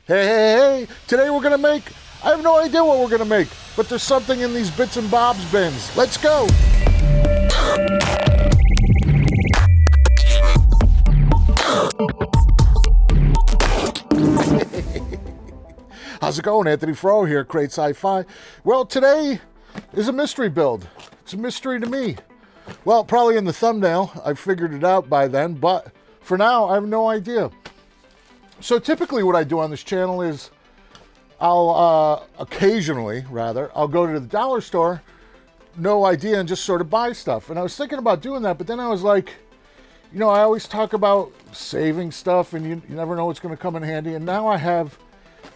Hey, hey, hey, today we're gonna make, I have no idea what we're gonna make, but there's something in these bits and bobs bins. Let's go. How's it going? Anthony Fro here, Create Sci-Fi. Well, today is a mystery build. It's a mystery to me. Well, probably in the thumbnail, I figured it out by then, but for now, I have no idea. So typically what I do on this channel is I'll occasionally, I'll go to the dollar store, no idea, and just sort of buy stuff. And I was thinking about doing that, but then I was like, you know, I always talk about saving stuff and you never know what's going to come in handy. And now I have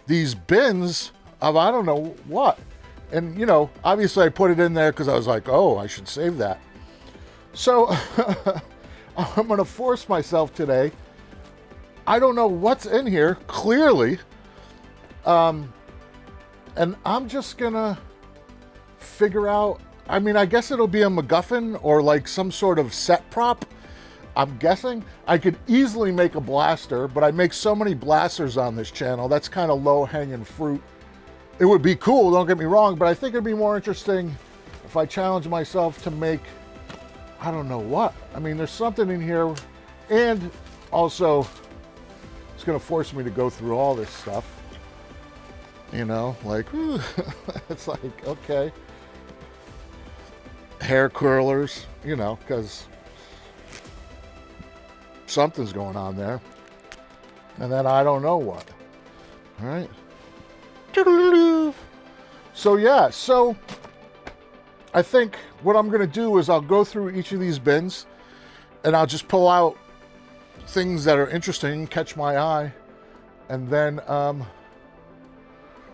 these bins of I don't know what. And, you know, obviously I put it in there because I was like, oh, I should save that. So I'm going to force myself today. I don't know what's in here, clearly. And I'm just going to figure out, I mean, I guess it'll be a MacGuffin or like some sort of set prop. I'm guessing I could easily make a blaster, but I make so many blasters on this channel. That's kind of low-hanging fruit. It would be cool, don't get me wrong, but I think it'd be more interesting if I challenge myself to make, I don't know what. I mean, there's something in here, and also it's going to force me to go through all this stuff. You know, like, it's like, okay. Hair curlers, you know, because something's going on there. And then I don't know what. All right. So yeah, so I think what I'm going to do is I'll go through each of these bins and I'll just pull out things that are interesting, catch my eye, and then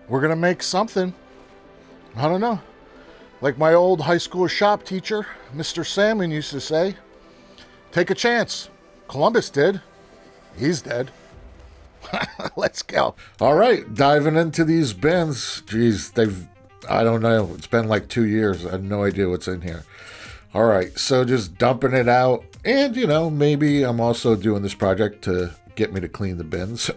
we're going to make something. I don't know. Like my old high school shop teacher, Mr. Salmon, used to say, take a chance. Columbus did. He's dead. Let's go. All right, diving into these bins. Geez, I don't know. It's been like 2 years. I have no idea what's in here. All right, so just dumping it out. And, you know, maybe I'm also doing this project to get me to clean the bins.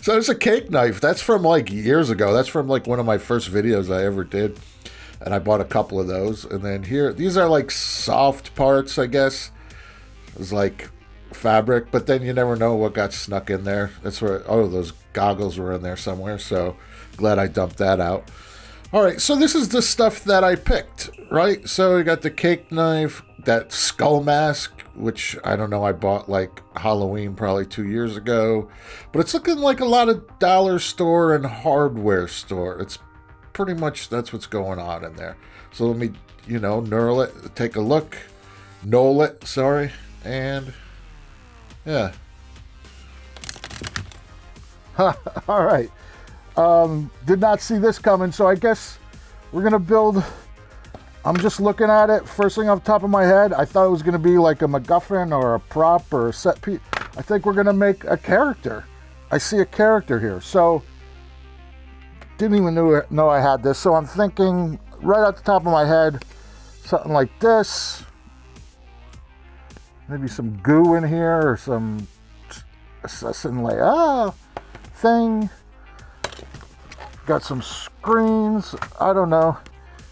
So it's a cake knife. That's from like years ago. That's from like one of my first videos I ever did. And I bought a couple of those. And then here, these are like soft parts, I guess. It's like fabric, but then you never know what got snuck in there. That's where, oh, those goggles were in there somewhere. So glad I dumped that out. All right, so this is the stuff that I picked, right? So we got the cake knife, that skull mask, which I don't know, I bought like Halloween probably 2 years ago, but it's looking like a lot of dollar store and hardware store. It's pretty much, that's what's going on in there. So let me, you know, knurl it, take a look, knoll it, sorry, and yeah. All right. Did not see this coming, so I guess we're gonna build. I'm just looking at it. First thing off the top of my head, I thought it was gonna be like a MacGuffin or a prop or a set piece. I think we're gonna make a character. I see a character here, so didn't even know I had this. So I'm thinking right at the top of my head, something like this. Maybe some goo in here or some thing. Got some screens, I don't know.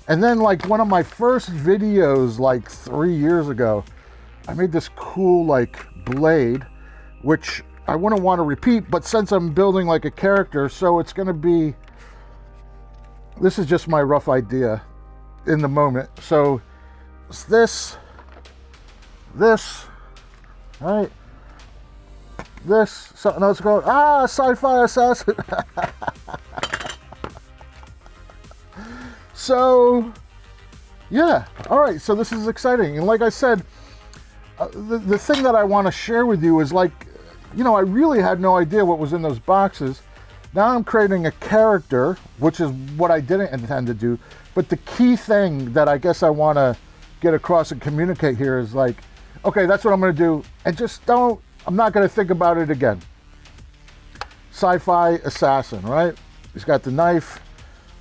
And then like one of my first videos like 3 years ago, I made this cool like blade, which I wouldn't want to repeat, but since I'm building like a character, so it's gonna be, this is just my rough idea in the moment. So it's this, right? This, something else going, sci-fi assassin. So, yeah, all right, so this is exciting. And like I said, the thing that I want to share with you is like, you know, I really had no idea what was in those boxes. Now I'm creating a character, which is what I didn't intend to do. But the key thing that I guess I want to get across and communicate here is like, okay, that's what I'm going to do. And just don't, I'm not going to think about it again. Sci-fi assassin, right? He's got the knife.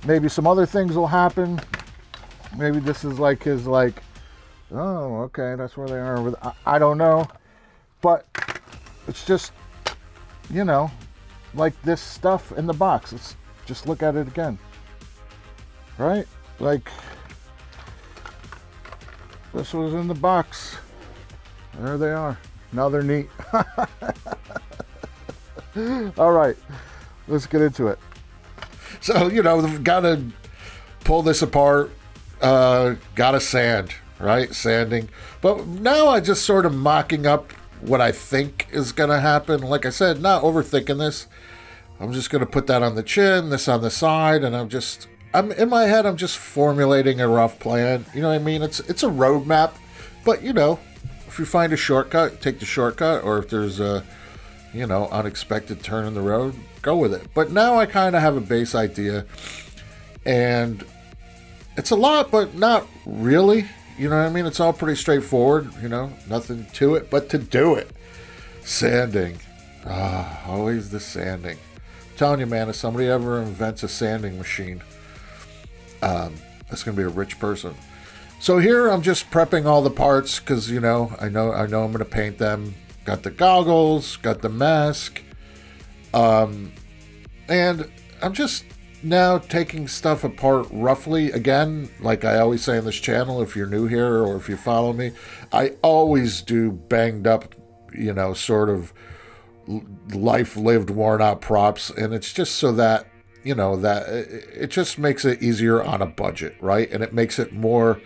Maybe some other things will happen. Maybe this is like his like, oh, okay, that's where they are. I don't know. But it's just, you know, like this stuff in the box. Let's just look at it again. Right? Like, this was in the box. There they are. Now they're neat. All right, let's get into it. So, we've got to pull this apart. Got to sand, right? Sanding. But now I just sort of mocking up what I think is going to happen. Like I said, not overthinking this. I'm just going to put that on the chin, this on the side, and I'm in my head, I'm just formulating a rough plan. You know what I mean? It's a roadmap, but if you find a shortcut, take the shortcut, or if there's a, unexpected turn in the road, go with it. But now I kind of have a base idea, and it's a lot, but not really. You know what I mean? It's all pretty straightforward, nothing to it but to do it. Sanding. Always the sanding. I'm telling you, man, if somebody ever invents a sanding machine, that's going to be a rich person. So here I'm just prepping all the parts because, I know I'm going to paint them. Got the goggles, got the mask. And I'm just now taking stuff apart roughly. Again, like I always say on this channel, if you're new here or if you follow me, I always do banged up, sort of life lived, worn out props. And it's just so that, that it just makes it easier on a budget, right? And it makes it more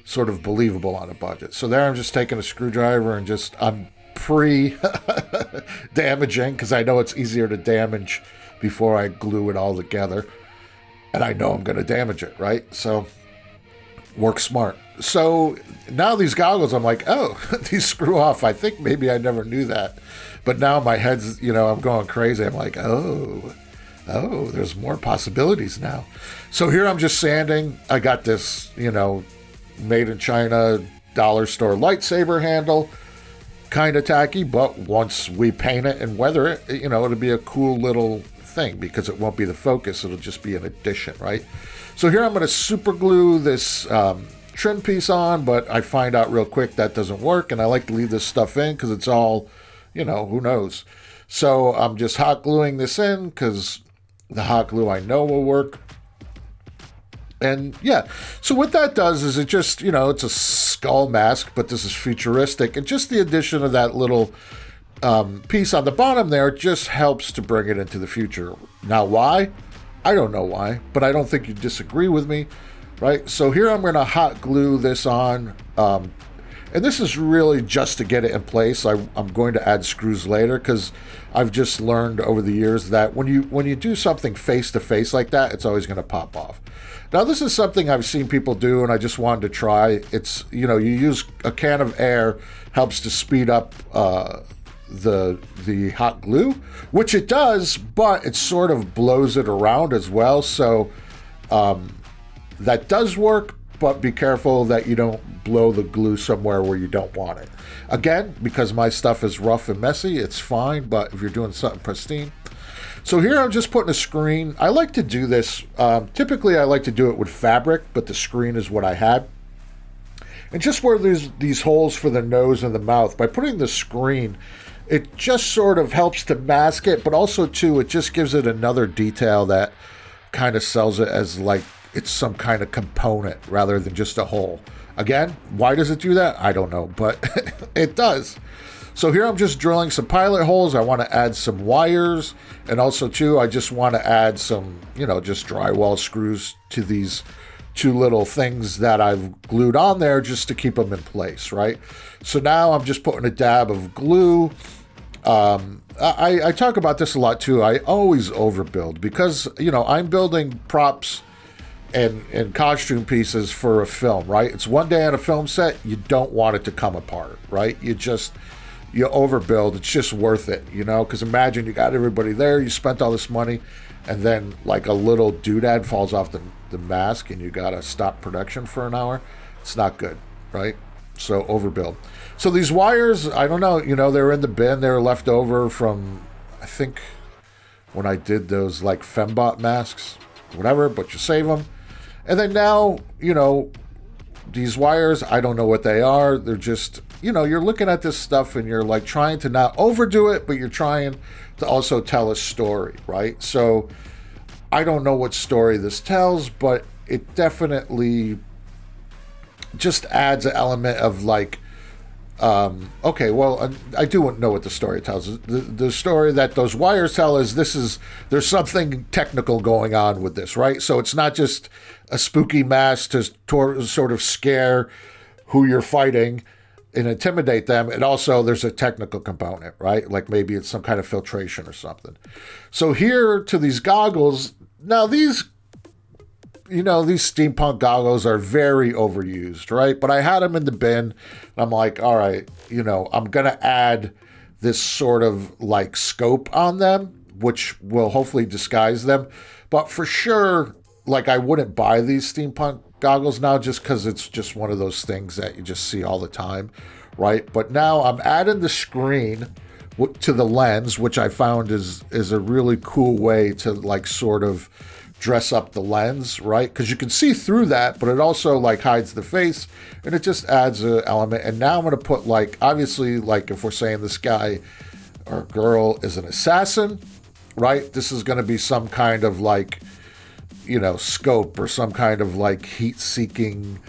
sort of believable on a budget. So there I'm just taking a screwdriver and I'm pre-damaging because I know it's easier to damage before I glue it all together. And I know I'm going to damage it, right? So work smart. So now these goggles, I'm like, oh, these screw off. I think maybe I never knew that. But now my head's, I'm going crazy. I'm like, oh, there's more possibilities now. So here I'm just sanding. I got this, made in China dollar store lightsaber handle. Kind of tacky, but once we paint it and weather it, it'll be a cool little thing because it won't be the focus. It'll just be an addition, right? So here I'm going to super glue this trim piece on, but I find out real quick that doesn't work, and I like to leave this stuff in because it's all, who knows. So I'm just hot gluing this in because the hot glue I know will work. And yeah, so what that does is it just, it's a skull mask, but this is futuristic. And just the addition of that little piece on the bottom there just helps to bring it into the future. Now, why? I don't know why, but I don't think you disagree with me, right? So here I'm going to hot glue this on. And this is really just to get it in place. I'm going to add screws later because I've just learned over the years that when you do something face to face like that, it's always going to pop off. Now, this is something I've seen people do, and I just wanted to try. It's, you use a can of air, helps to speed up the hot glue, which it does, but it sort of blows it around as well. So that does work, but be careful that you don't blow the glue somewhere where you don't want it. Again, because my stuff is rough and messy, it's fine, but if you're doing something pristine. So here I'm just putting a screen. I like to do this. Typically, I like to do it with fabric, but the screen is what I had. And just where there's these holes for the nose and the mouth, by putting the screen, it just sort of helps to mask it, but also, too, it just gives it another detail that kind of sells it as like it's some kind of component rather than just a hole. Again, why does it do that? I don't know, but it does. So here I'm just drilling some pilot holes. I want to add some wires. And also, too, I just want to add some, just drywall screws to these two little things that I've glued on there just to keep them in place, right? So now I'm just putting a dab of glue. I talk about this a lot, too. I always overbuild because, I'm building props and costume pieces for a film, right? It's one day on a film set. You don't want it to come apart, right? You overbuild. It's just worth it, because imagine you got everybody there, you spent all this money, and then like a little doodad falls off the mask and you got to stop production for an hour. It's not good, right? So overbuild. So these wires, I don't know, they're in the bin. They're left over from, I think, when I did those like fembot masks, whatever, but you save them. And then now, these wires, I don't know what they are. They're just, you're looking at this stuff and you're like trying to not overdo it, but you're trying to also tell a story, right? So I don't know what story this tells, but it definitely just adds an element of like, okay, well, I do know what the story tells. The story that those wires tell is there's something technical going on with this, right? So it's not just a spooky mask to sort of scare who you're fighting and intimidate them. And also there's a technical component, right? Like maybe it's some kind of filtration or something. So here to these goggles, now these steampunk goggles are very overused, right? But I had them in the bin, and I'm like, all right, I'm going to add this sort of like scope on them, which will hopefully disguise them. But for sure, like I wouldn't buy these steampunk goggles now just because it's just one of those things that you just see all the time, right? But now I'm adding the screen to the lens, which I found is a really cool way to like sort of dress up the lens, right? Because you can see through that, but it also like hides the face, and it just adds an element. And now I'm going to put like, obviously, like if we're saying this guy or girl is an assassin, right? This is going to be some kind of like, scope or some kind of like heat-seeking,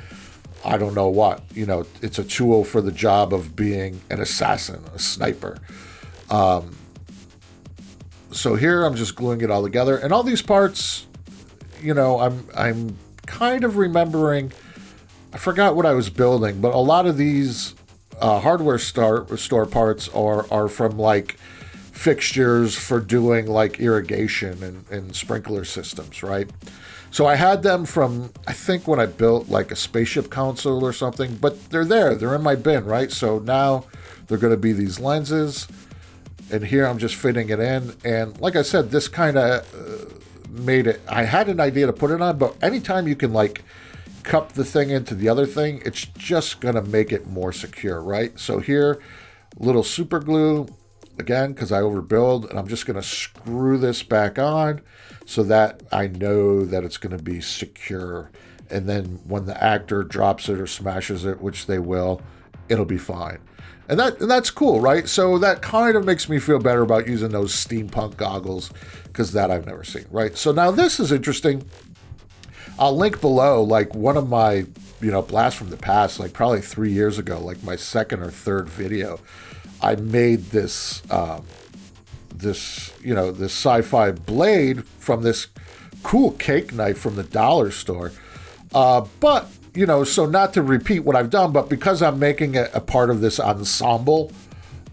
I don't know what. It's a tool for the job of being an assassin, a sniper. So here I'm just gluing it all together, and all these parts, I'm kind of remembering, I forgot what I was building, but a lot of these hardware store parts are from like fixtures for doing like irrigation and sprinkler systems, right? So I had them from, I think when I built like a spaceship console or something, but they're in my bin, right? So now they're going to be these lenses, and here I'm just fitting it in. And like I said, this kind of made it, I had an idea to put it on, but anytime you can like cup the thing into the other thing, it's just gonna make it more secure, right? So here, little super glue, again, because I overbuild, and I'm just gonna screw this back on so that I know that it's gonna be secure. And then when the actor drops it or smashes it, which they will, it'll be fine. And that's cool, right? So that kind of makes me feel better about using those steampunk goggles, because that I've never seen, right? So now this is interesting. I'll link below like one of my, blasts from the past, like probably 3 years ago, like my second or third video. I made this, this sci-fi blade from this cool cake knife from the dollar store. But so not to repeat what I've done, but because I'm making it a part of this ensemble,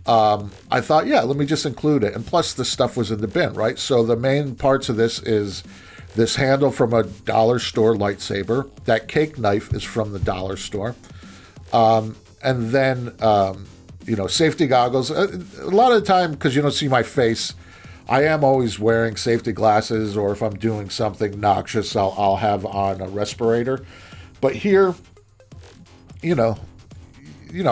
I thought, yeah, let me just include it. And plus the stuff was in the bin, right? So the main parts of this is this handle from a dollar store lightsaber. That cake knife is from the dollar store. And then, safety goggles. A lot of the time, because you don't see my face, I am always wearing safety glasses, or if I'm doing something noxious, I'll have on a respirator. But here,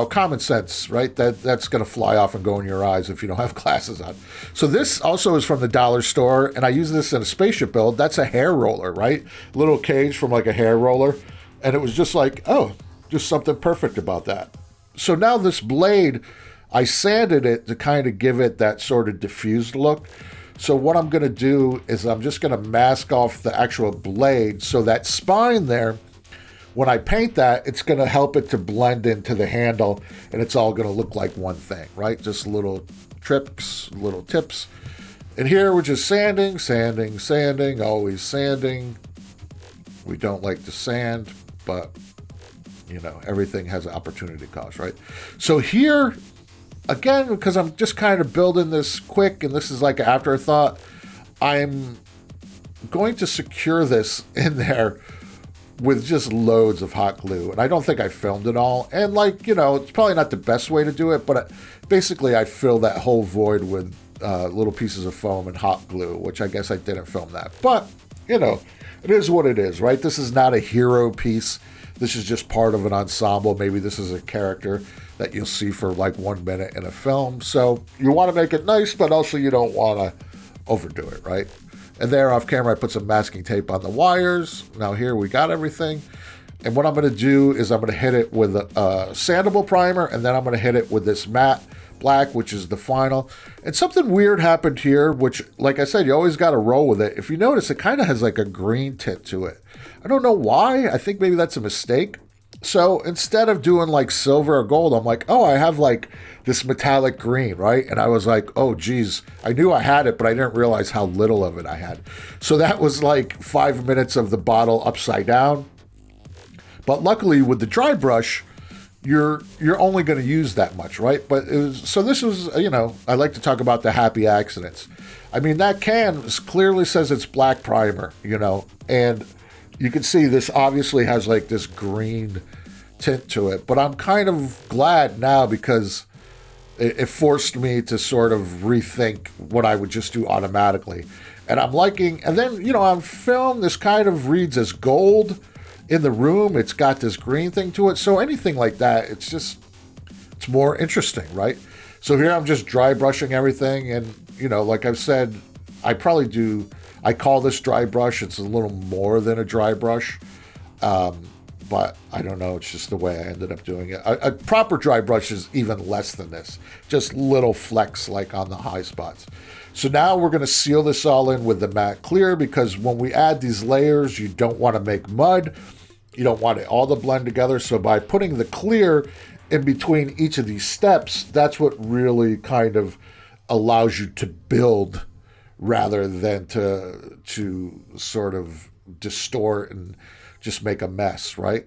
common sense, right? That's going to fly off and go in your eyes if you don't have glasses on. So this also is from the dollar store, and I use this in a spaceship build. That's a hair roller, right? Little cage from like a hair roller. And it was just like, oh, just something perfect about that. So now this blade, I sanded it to kind of give it that sort of diffused look. So what I'm going to do is I'm just going to mask off the actual blade, so that spine there, when I paint that, it's going to help it to blend into the handle, and it's all going to look like one thing, right? Just little trips, little tips. And here we're just sanding, always sanding. We don't like to sand, but, everything has an opportunity cost, right? So here, again, because I'm just kind of building this quick, and this is like an afterthought, I'm going to secure this in there with just loads of hot glue. And I don't think I filmed it all. And it's probably not the best way to do it, but basically I filled that whole void with little pieces of foam and hot glue, which I guess I didn't film that. But, it is what it is, right? This is not a hero piece. This is just part of an ensemble. Maybe this is a character that you'll see for like 1 minute in a film. So you want to make it nice, but also you don't want to overdo it, right? And there off camera, I put some masking tape on the wires. Now here we got everything. And what I'm going to do is I'm going to hit it with a sandable primer, and then I'm going to hit it with this matte black, which is the final. And something weird happened here, which, like I said, you always got to roll with it. If you notice, it kind of has like a green tint to it. I don't know why. I think maybe that's a mistake. So instead of doing like silver or gold, I'm like, oh, I have like this metallic green, right? And I was like, oh, geez, I knew I had it, but I didn't realize how little of it I had. So that was like 5 minutes of the bottle upside down. But luckily with the dry brush, you're only going to use that much, right? But so this was, I like to talk about the happy accidents. I mean, that can clearly says it's black primer, and you can see this obviously has like this green tint to it. But I'm kind of glad now because it forced me to sort of rethink what I would just do automatically. And I'm liking, and then, on film, this kind of reads as gold. In the room, it's got this green thing to it. So anything like that, it's more interesting, right? So here I'm just dry brushing everything. And, like I've said, I call this dry brush. It's a little more than a dry brush. But I don't know. It's just the way I ended up doing it. A proper dry brush is even less than this. Just little flecks like on the high spots. So now we're going to seal this all in with the matte clear, because when we add these layers, you don't want to make mud. You don't want it all to blend together. So by putting the clear in between each of these steps, that's what really kind of allows you to build rather than to sort of distort and just make a mess, right?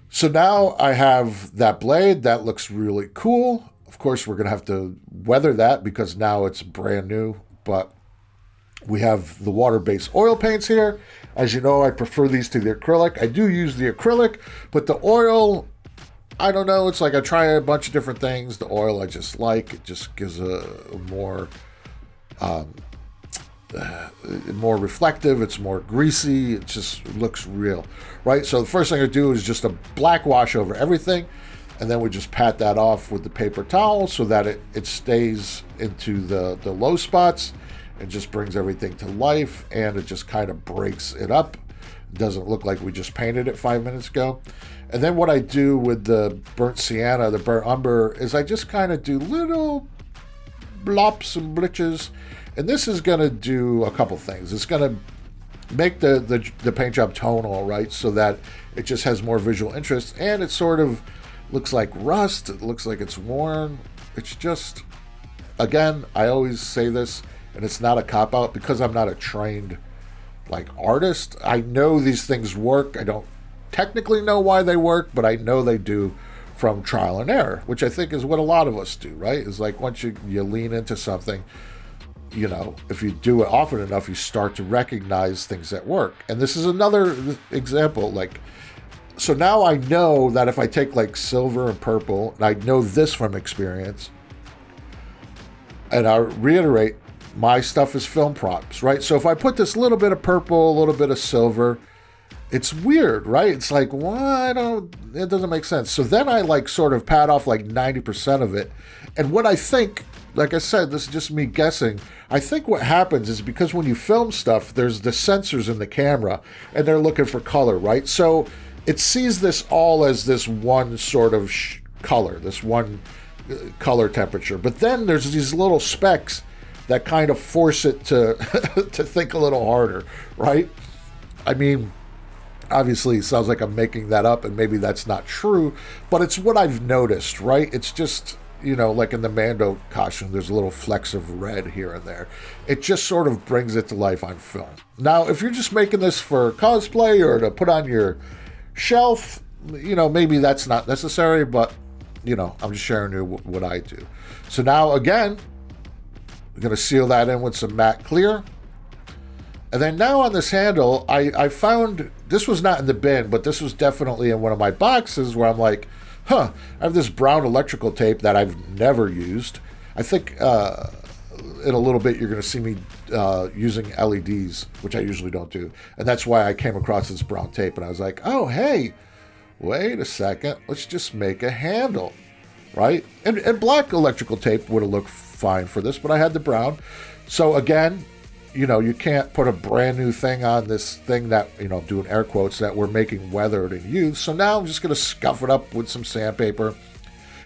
So now I have that blade. That looks really cool. Of course, we're going to have to weather that because now it's brand new, but we have the water-based oil paints here. As you know, I prefer these to the acrylic. I do use the acrylic, but the oil, I don't know. It's like I try a bunch of different things. The oil I just like. It just gives a more reflective. It's more greasy. It just looks real, right? So the first thing I do is just a black wash over everything. And then we just pat that off with the paper towel so that it stays into the low spots and just brings everything to life, and it just kind of breaks it up. It doesn't look like we just painted it 5 minutes ago. And then what I do with the burnt sienna, the burnt umber, is I just kind of do little blops and blitches. And this is going to do a couple things. It's going to make the paint job tonal, right, so that it just has more visual interest, and it sort of looks like rust. It looks like it's worn. It's just, again, I always say this, and it's not a cop-out because I'm not a trained artist. I know these things work. I don't technically know why they work, but I know they do from trial and error, which I think is what a lot of us do, right? It's like once you lean into something, if you do it often enough, you start to recognize things that work. And this is another example, so now I know that if I take silver and purple, and I know this from experience, and I reiterate, my stuff is film props, right? So if I put this little bit of purple, a little bit of silver, it's weird, right? It's like, well, it doesn't make sense. So then I sort of pat off 90% of it. And what I think, like I said, this is just me guessing, I think what happens is because when you film stuff, there's the sensors in the camera and they're looking for color, right? So it sees this all as this one sort of color, this one color temperature. But then there's these little specks that kind of force it to to think a little harder, right? I mean, obviously it sounds like I'm making that up and maybe that's not true, but it's what I've noticed, right? It's just, like in the Mando costume, there's little flecks of red here and there. It just sort of brings it to life on film. Now, if you're just making this for cosplay or to put on your shelf, maybe that's not necessary, but, I'm just sharing you what I do. So now, again, I'm going to seal that in with some matte clear. And then now on this handle, I found, this was not in the bin, but this was definitely in one of my boxes where I'm like, I have this brown electrical tape that I've never used. I think in a little bit you're going to see me using LEDs, which I usually don't do. And that's why I came across this brown tape. And I was like, oh, hey, wait a second. Let's just make a handle, right? And black electrical tape would have looked fine for this, but I had the brown. So again, you know, you can't put a brand new thing on this thing that, you know, doing air quotes, that we're making weathered and used. So now I'm just going to scuff it up with some sandpaper.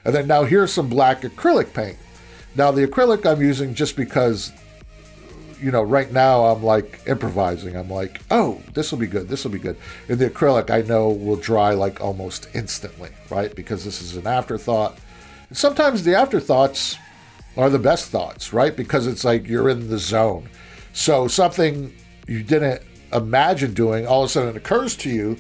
And then now here's some black acrylic paint. Now the acrylic I'm using just because, you know, right now I'm like improvising. I'm like, oh, this will be good. This will be good. And the acrylic I know will dry like almost instantly, right? Because this is an afterthought. And sometimes the afterthoughts are the best thoughts, right? Because it's like you're in the zone. So something you didn't imagine doing, all of a sudden it occurs to you,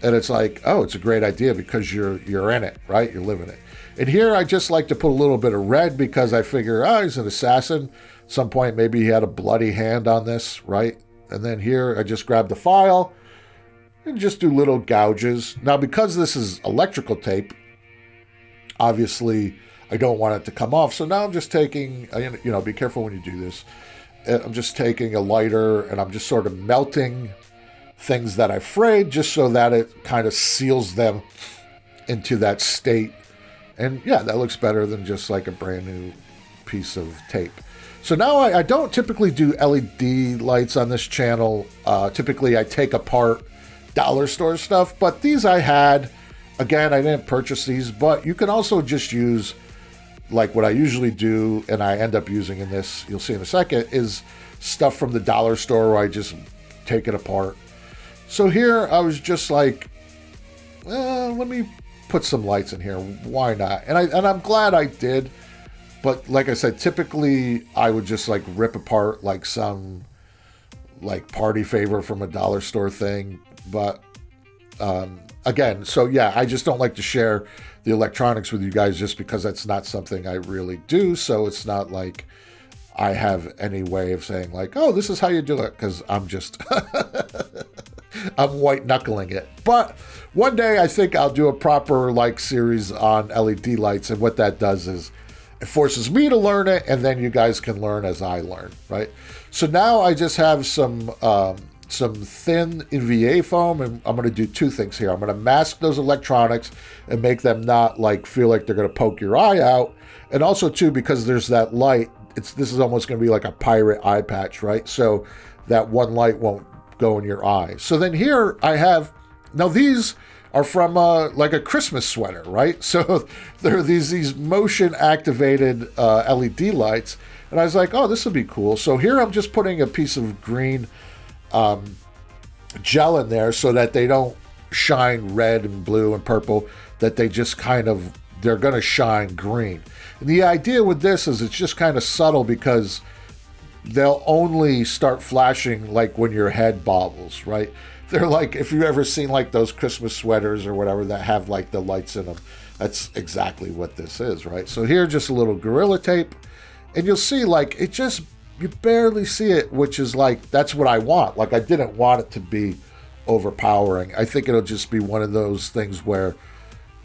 and it's like, oh, it's a great idea because you're in it, right? You're living it. And here I just like to put a little bit of red because I figure, oh, he's an assassin. At some point, maybe he had a bloody hand on this, right? And then here I just grab the file and just do little gouges. Now, because this is electrical tape, obviously I don't want it to come off. So now I'm just taking, you know, be careful when you do this. I'm just taking a lighter and I'm just sort of melting things that I frayed just so that it kind of seals them into that state. And yeah, that looks better than just like a brand new piece of tape. So now I don't typically do LED lights on this channel. Typically I take apart dollar store stuff, but these I had. Again, I didn't purchase these, but you can also just use like what I usually do, and I end up using in this, you'll see in a second, is stuff from the dollar store where I just take it apart. So here I was just like, let me put some lights in here. Why not? And I'm glad I did. But like I said, typically I would just like rip apart like some like party favor from a dollar store thing. But again, so yeah, I just don't like to share the electronics with you guys just because that's not something I really do. So it's not like I have any way of saying like, oh, this is how you do it, because I'm just I'm white knuckling it. But one day I think I'll do a proper like series on LED lights, and what that does is it forces me to learn it, and then you guys can learn as I learn, right? So now I just have some thin EVA foam, and I'm going to do two things here. I'm going to mask those electronics and make them not like feel like they're going to poke your eye out, and also too, because there's that light, this is almost going to be like a pirate eye patch, right? So that one light won't go in your eye. So then here I have, now these are from like a Christmas sweater, right? So there are these motion activated LED lights, and I was like, oh, this would be cool. So here I'm just putting a piece of green gel in there so that they don't shine red and blue and purple, that they just kind of, they're going to shine green. And the idea with this is it's just kind of subtle, because they'll only start flashing like when your head bobbles, right? They're like, if you've ever seen like those Christmas sweaters or whatever that have like the lights in them, that's exactly what this is, right? So here, just a little Gorilla Tape, and you'll see like it just, you barely see it, which is like, that's what I want. Like, I didn't want it to be overpowering. I think it'll just be one of those things where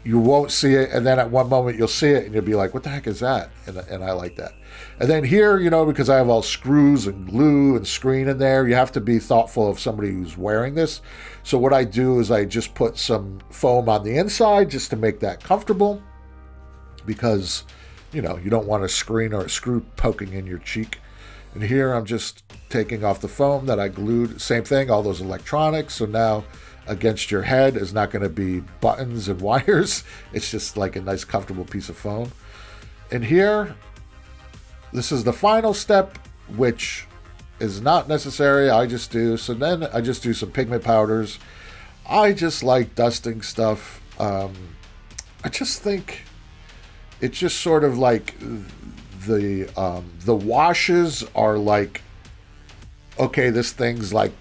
you won't see it, and then at one moment you'll see it and you'll be like, what the heck is that? And I like that. And then here, you know, because I have all screws and glue and screen in there, you have to be thoughtful of somebody who's wearing this. So what I do is I just put some foam on the inside just to make that comfortable, because, you know, you don't want a screen or a screw poking in your cheek. And here I'm just taking off the foam that I glued. Same thing, all those electronics. So now against your head is not going to be buttons and wires. It's just like a nice comfortable piece of foam. And here, this is the final step, which is not necessary. I just do. So then I just do some pigment powders. I just like dusting stuff. I just think it's just sort of like the washes are like, okay, this thing's like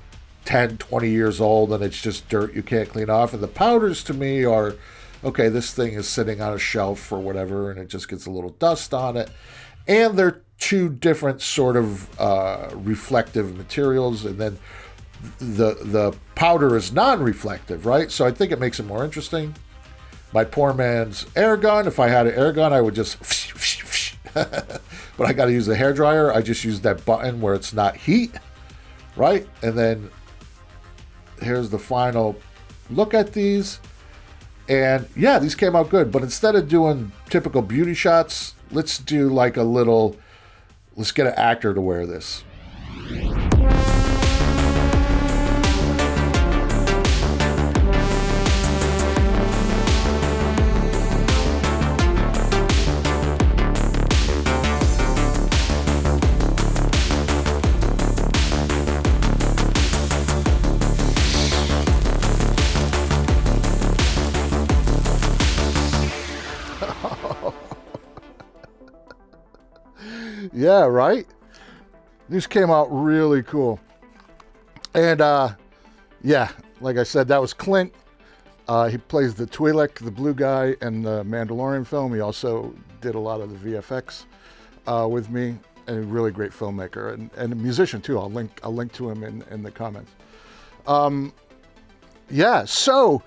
10, 20 years old and it's just dirt you can't clean off. And the powders to me are, okay, this thing is sitting on a shelf or whatever and it just gets a little dust on it. And they're two different sort of reflective materials. And then the powder is non-reflective, right? So I think it makes it more interesting. My poor man's air gun, if I had an air gun, I would just, but I got to use the hairdryer. I just use that button where it's not heat, right? And then here's the final look at these. And yeah, these came out good. But instead of doing typical beauty shots, let's do like a little, let's get an actor to wear this. Yeah, right? These came out really cool. And yeah, like I said, that was Clint. He plays the Twi'lek, the blue guy, in the Mandalorian film. He also did a lot of the VFX with me, and a really great filmmaker and a musician too. I'll link to him in the comments. Yeah, so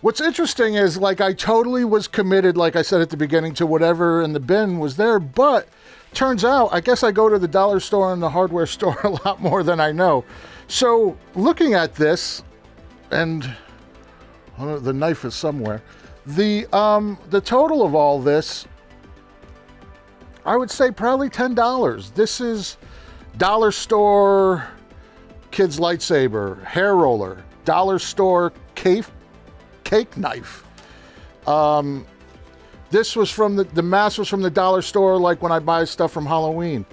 what's interesting is, like, I totally was committed, like I said at the beginning, to whatever in the bin was there, but turns out, I guess I go to the dollar store and the hardware store a lot more than I know. So looking at this, and the knife is somewhere, the total of all this, I would say probably $10. This is dollar store kids lightsaber, hair roller, dollar store cake knife. This was from the mask was from the dollar store, like when I buy stuff from Halloween.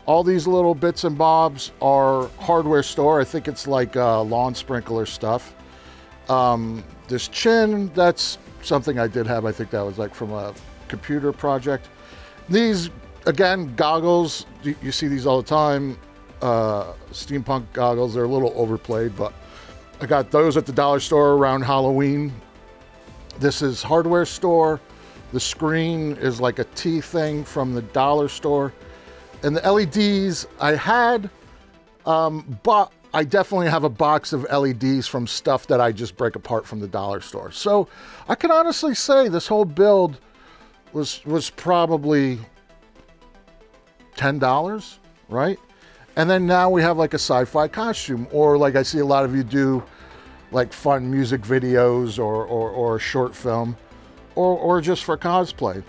All these little bits and bobs are hardware store. I think it's like lawn sprinkler stuff. This chin, that's something I did have. I think that was like from a computer project. These, again, goggles, you see these all the time. Steampunk goggles, they're a little overplayed, but I got those at the dollar store around Halloween. This is hardware store. The screen is like a T thing from the dollar store. And the LEDs I had, but I definitely have a box of LEDs from stuff that I just break apart from the dollar store. So I can honestly say this whole build was probably $10, right? And then now we have like a sci-fi costume, or like I see a lot of you do, like fun music videos or a short film, or just for cosplay.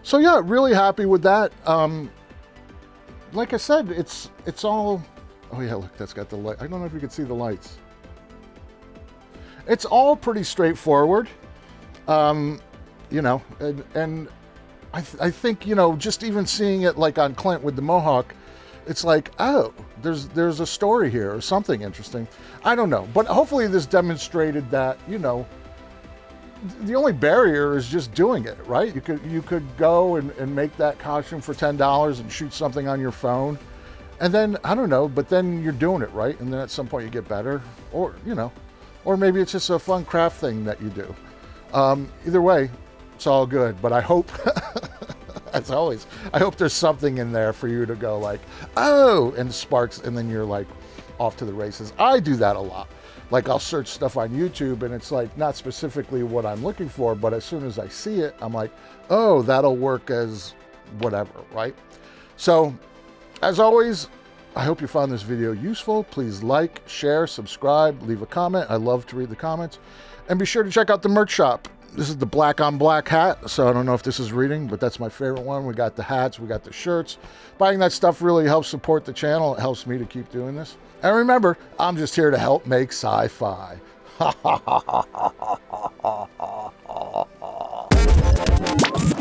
So yeah, really happy with that. Like I said, it's all, oh yeah, look, that's got the light. I don't know if you can see the lights. It's all pretty straightforward, you know, and I think, you know, just even seeing it like on Clint with the mohawk, it's like, oh, there's a story here or something interesting. I don't know, but hopefully this demonstrated that, you know, the only barrier is just doing it, right? You could go and make that costume for $10 and shoot something on your phone, and then, I don't know, but then you're doing it, right? And then at some point you get better, or, you know, or maybe it's just a fun craft thing that you do. Either way, it's all good, but I hope, as always, I hope there's something in there for you to go like, oh, and sparks, and then you're like off to the races. I do that a lot. Like, I'll search stuff on YouTube and it's like not specifically what I'm looking for, but as soon as I see it, I'm like, oh, that'll work as whatever, right? So as always, I hope you found this video useful. Please like, share, subscribe, leave a comment. I love to read the comments. And be sure to check out the merch shop. This is the black on black hat, so I don't know if this is reading, but that's my favorite one. We got the hats, we got the shirts. Buying that stuff really helps support the channel. It helps me to keep doing this. And remember, I'm just here to help make sci-fi. Ha ha ha ha ha ha ha ha.